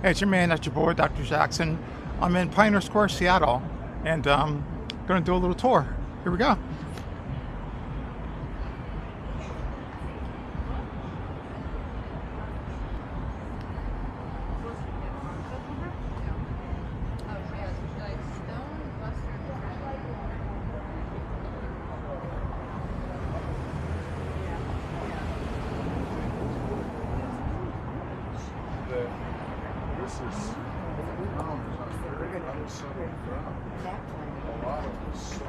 Hey, it's your man, that's your boy, Dr. Jackson. I'm in Pioneer Square, Seattle, and gonna do a little tour. Here we go. This is a lot of this